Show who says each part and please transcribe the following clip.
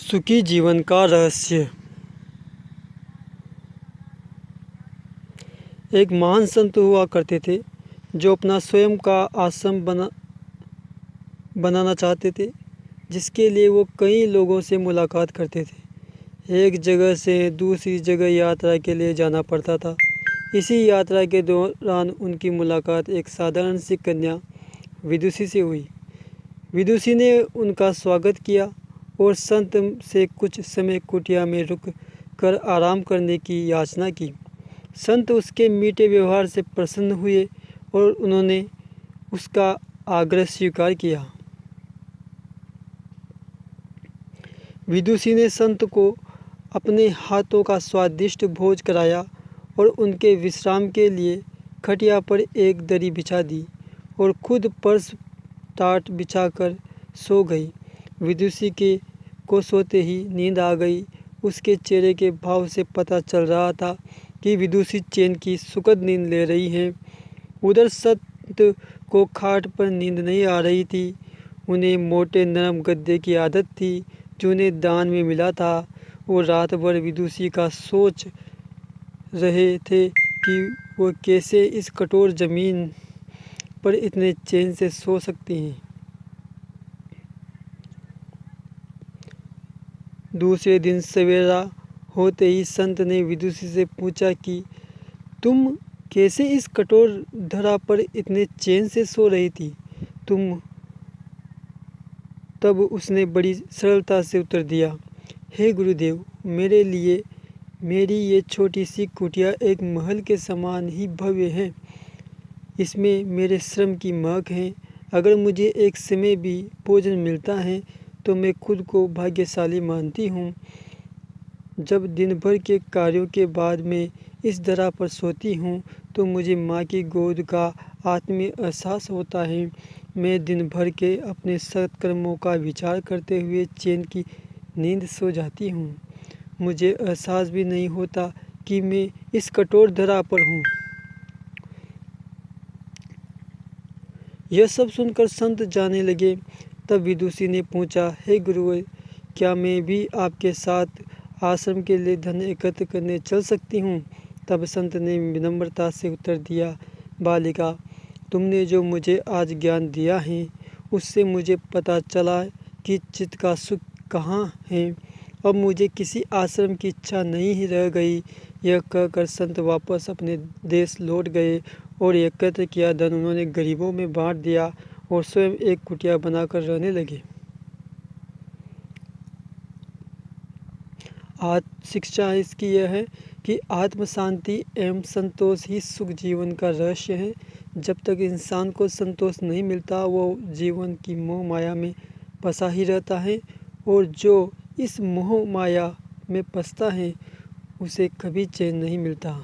Speaker 1: सुखी जीवन का रहस्य। एक महान संत हुआ करते थे जो अपना स्वयं का आश्रम बनाना चाहते थे, जिसके लिए वो कई लोगों से मुलाकात करते थे। एक जगह से दूसरी जगह यात्रा के लिए जाना पड़ता था। इसी यात्रा के दौरान उनकी मुलाकात एक साधारण सी कन्या विदुषी से हुई। विदुषी ने उनका स्वागत किया और संत से कुछ समय कुटिया में रुक कर आराम करने की याचना की। संत उसके मीठे व्यवहार से प्रसन्न हुए और उन्होंने उसका आग्रह स्वीकार किया। विदुषी ने संत को अपने हाथों का स्वादिष्ट भोज कराया और उनके विश्राम के लिए खटिया पर एक दरी बिछा दी और खुद फर्श टाट बिछाकर सो गई। विदुषी को सोते ही नींद आ गई। उसके चेहरे के भाव से पता चल रहा था कि विदुषी चैन की सुखद नींद ले रही है। उधर संत को खाट पर नींद नहीं आ रही थी। उन्हें मोटे नरम गद्दे की आदत थी जो उन्हें दान में मिला था। वो रात भर विदुषी का सोच रहे थे कि वो कैसे इस कठोर जमीन पर इतने चैन से सो सकती हैं। दूसरे दिन सवेरा होते ही संत ने विदुषी से पूछा कि तुम कैसे इस कठोर धरा पर इतने चैन से सो रही थी। तब उसने बड़ी सरलता से उत्तर दिया, हे गुरुदेव, मेरे लिए मेरी ये छोटी सी कुटिया एक महल के समान ही भव्य है। इसमें मेरे श्रम की महक है। अगर मुझे एक समय भी भोजन मिलता है तो मैं खुद को भाग्यशाली मानती हूँ। जब दिन भर के कार्यों के बाद मैं इस धरा पर सोती हूँ तो मुझे माँ की गोद का आत्मीय एहसास होता है। मैं दिन भर के अपने सत्कर्मों का विचार करते हुए चैन की नींद सो जाती हूँ। मुझे एहसास भी नहीं होता कि मैं इस कठोर धरा पर हूँ। यह सब सुनकर संत जाने लगे। तब विदुषी ने पूछा, हे गुरुवर, क्या मैं भी आपके साथ आश्रम के लिए धन एकत्र करने चल सकती हूँ। तब संत ने विनम्रता से उत्तर दिया, बालिका, तुमने जो मुझे आज ज्ञान दिया है उससे मुझे पता चला कि चित्त का सुख कहाँ है। अब मुझे किसी आश्रम की इच्छा नहीं रह गई। यह कहकर संत वापस अपने देश लौट गए और एकत्र किया धन उन्होंने गरीबों में बांट दिया और स्वयं एक कुटिया बनाकर रहने लगे। आज शिक्षा इसकी यह है कि आत्म शांति एवं संतोष ही सुख जीवन का रहस्य है। जब तक इंसान को संतोष नहीं मिलता वो जीवन की मोह माया में फंसा ही रहता है, और जो इस मोह माया में फंसता है उसे कभी चैन नहीं मिलता।